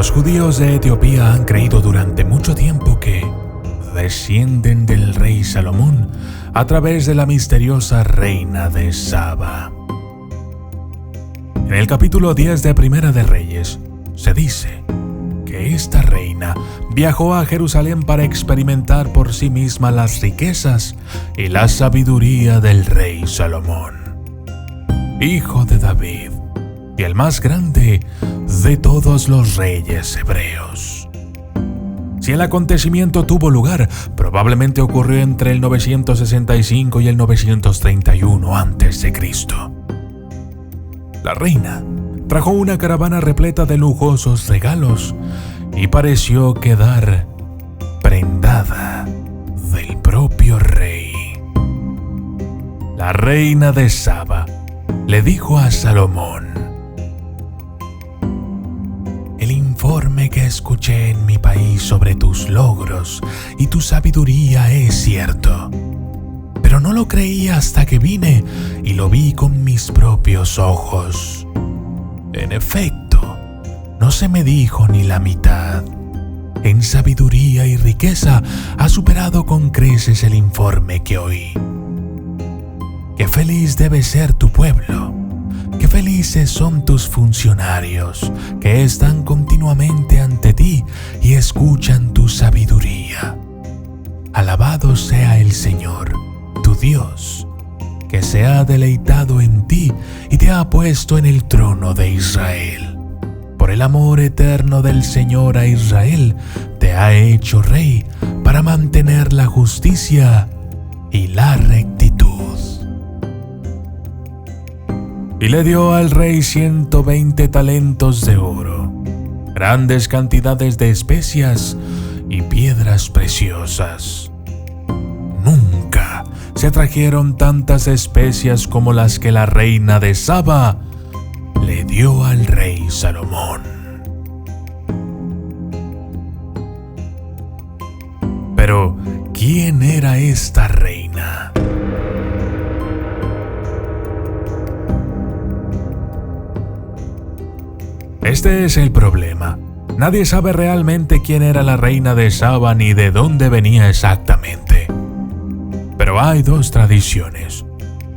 Los judíos de Etiopía han creído durante mucho tiempo que descienden del rey Salomón a través de la misteriosa reina de Saba. En el capítulo 10 de Primera de Reyes se dice que esta reina viajó a Jerusalén para experimentar por sí misma las riquezas y la sabiduría del rey Salomón, hijo de David y el más grande de todos los reyes hebreos. Si el acontecimiento tuvo lugar, probablemente ocurrió entre el 965 y el 931 a.C. La reina trajo una caravana repleta de lujosos regalos y pareció quedar prendada del propio rey. La reina de Saba le dijo a Salomón: el informe que escuché en mi país sobre tus logros y tu sabiduría es cierto, pero no lo creí hasta que vine y lo vi con mis propios ojos. En efecto, no se me dijo ni la mitad. En sabiduría y riqueza ha superado con creces el informe que oí. Qué feliz debe ser tu pueblo. Qué felices son tus funcionarios, que están continuamente ante ti y escuchan tu sabiduría. Alabado sea el Señor, tu Dios, que se ha deleitado en ti y te ha puesto en el trono de Israel. Por el amor eterno del Señor a Israel, te ha hecho rey para mantener la justicia y la rectitud. Y le dio al rey 120 talentos de oro, grandes cantidades de especias y piedras preciosas. Nunca se trajeron tantas especias como las que la reina de Saba le dio al rey Salomón. Pero, ¿quién era esta reina? Este es el problema. Nadie sabe realmente quién era la reina de Saba ni de dónde venía exactamente. Pero hay dos tradiciones.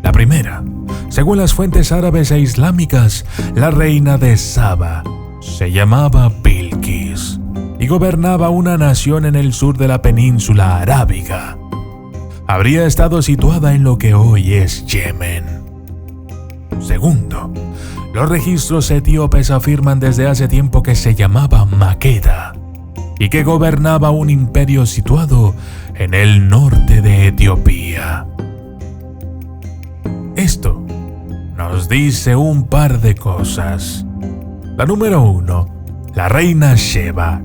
La primera, según las fuentes árabes e islámicas, la reina de Saba se llamaba Bilquis y gobernaba una nación en el sur de la península arábiga. Habría estado situada en lo que hoy es Yemen. Segundo, los registros etíopes afirman desde hace tiempo que se llamaba Maqueda y que gobernaba un imperio situado en el norte de Etiopía. Esto nos dice un par de cosas. La número 1, la reina Sheba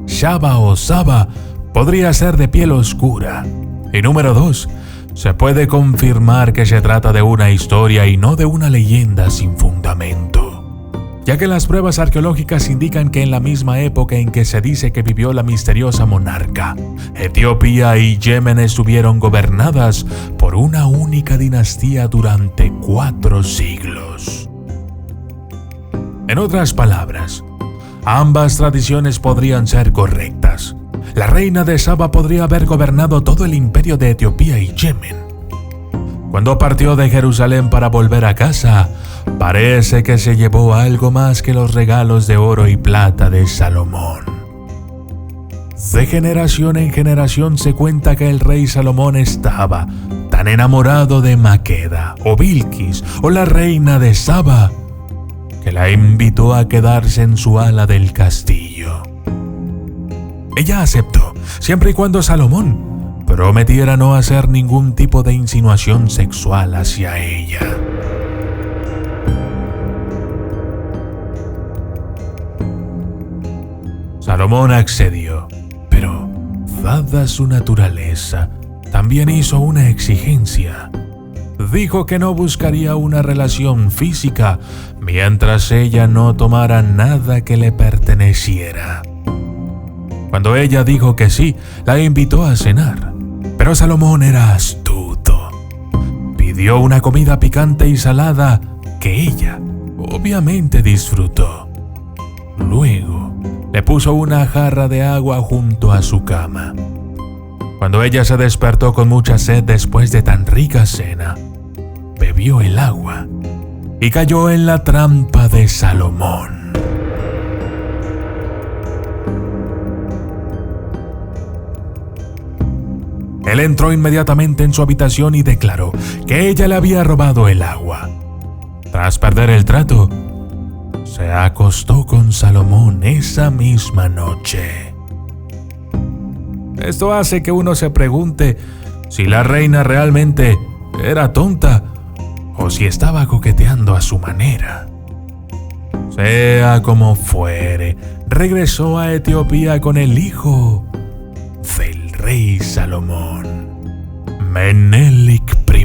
o Saba podría ser de piel oscura. Y número 2, se puede confirmar que se trata de una historia y no de una leyenda sin fundamento, ya que las pruebas arqueológicas indican que en la misma época en que se dice que vivió la misteriosa monarca, Etiopía y Yemen estuvieron gobernadas por una única dinastía durante 4 siglos. En otras palabras, ambas tradiciones podrían ser correctas. La reina de Saba podría haber gobernado todo el imperio de Etiopía y Yemen. Cuando partió de Jerusalén para volver a casa, parece que se llevó algo más que los regalos de oro y plata de Salomón. De generación en generación se cuenta que el rey Salomón estaba tan enamorado de Maqueda o Bilquis o la reina de Saba que la invitó a quedarse en su ala del castillo. Ella aceptó, siempre y cuando Salomón prometiera no hacer ningún tipo de insinuación sexual hacia ella. Salomón accedió, pero, dada su naturaleza, también hizo una exigencia. Dijo que no buscaría una relación física mientras ella no tomara nada que le perteneciera. Cuando ella dijo que sí, la invitó a cenar, pero Salomón era astuto. Pidió una comida picante y salada que ella, obviamente, disfrutó. Luego, le puso una jarra de agua junto a su cama. Cuando ella se despertó con mucha sed después de tan rica cena, bebió el agua y cayó en la trampa de Salomón. Él entró inmediatamente en su habitación y declaró que ella le había robado el agua. Tras perder el trato, se acostó con Salomón esa misma noche. Esto hace que uno se pregunte si la reina realmente era tonta o si estaba coqueteando a su manera. Sea como fuere, regresó a Etiopía con el hijo del rey Salomón, Menelik I.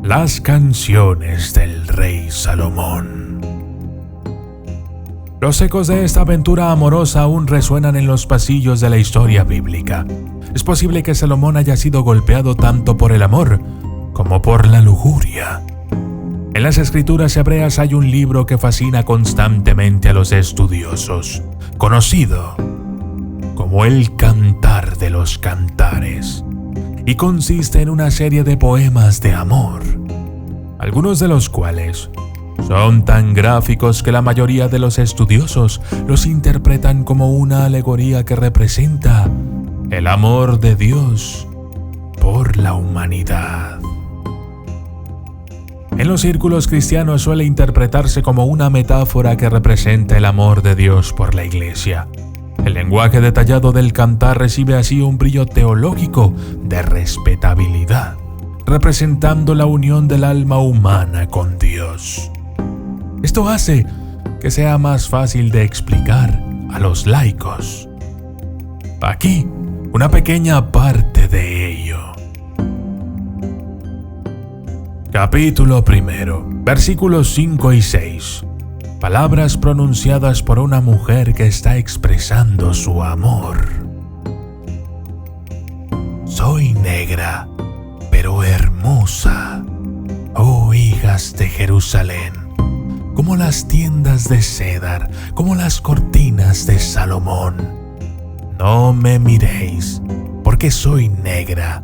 Las canciones del rey Salomón. Los ecos de esta aventura amorosa aún resuenan en los pasillos de la historia bíblica. Es posible que Salomón haya sido golpeado tanto por el amor como por la lujuria. En las escrituras hebreas hay un libro que fascina constantemente a los estudiosos, conocido como el Cantar de los Cantares, y consiste en una serie de poemas de amor, algunos de los cuales son tan gráficos que la mayoría de los estudiosos los interpretan como una alegoría que representa el amor de Dios por la humanidad. En los círculos cristianos suele interpretarse como una metáfora que representa el amor de Dios por la Iglesia. El lenguaje detallado del cantar recibe así un brillo teológico de respetabilidad, representando la unión del alma humana con Dios. Esto hace que sea más fácil de explicar a los laicos. Aquí, una pequeña parte de ello. Capítulo 1, versículos 5 y 6. Palabras pronunciadas por una mujer que está expresando su amor. Soy negra, pero hermosa, oh hijas de Jerusalén, como las tiendas de Cedar, como las cortinas de Salomón. No me miréis, porque soy negra,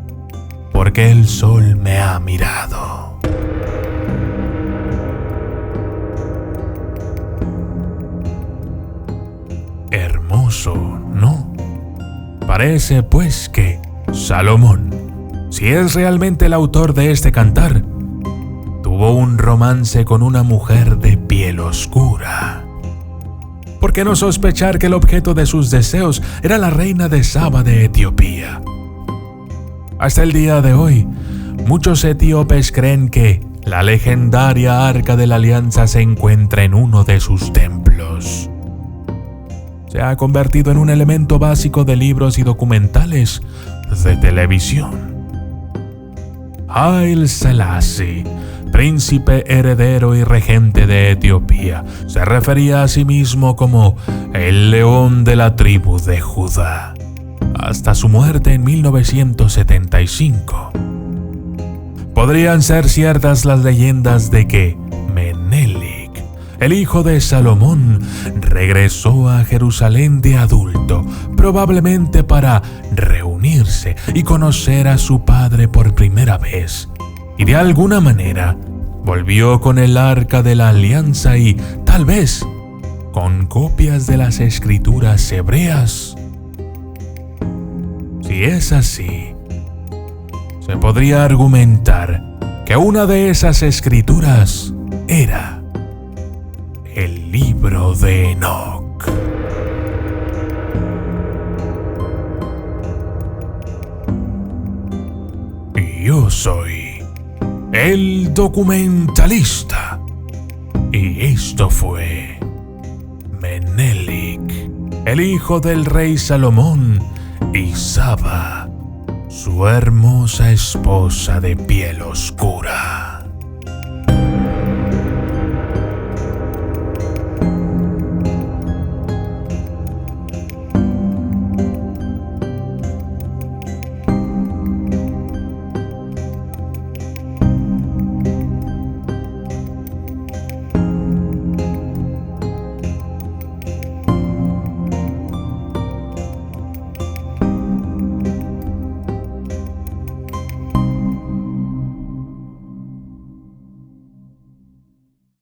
porque el sol me ha mirado. Hermoso, ¿no? Parece pues que Salomón, si es realmente el autor de este cantar, tuvo un romance con una mujer de piel oscura. ¿Por qué no sospechar que el objeto de sus deseos era la reina de Saba de Etiopía? Hasta el día de hoy, muchos etíopes creen que la legendaria Arca de la Alianza se encuentra en uno de sus templos. Se ha convertido en un elemento básico de libros y documentales de televisión. Haile Selassie, príncipe heredero y regente de Etiopía, se refería a sí mismo como el león de la tribu de Judá, hasta su muerte en 1975. Podrían ser ciertas las leyendas de que Menelik, el hijo de Salomón, regresó a Jerusalén de adulto, probablemente para reunirse y conocer a su padre por primera vez, y de alguna manera volvió con el Arca de la Alianza y, tal vez, con copias de las escrituras hebreas. Si es así, se podría argumentar que una de esas escrituras era el libro de Enoc. Y yo soy el documentalista. Y esto fue Menelik, el hijo del rey Salomón, y Saba, su hermosa esposa de piel oscura.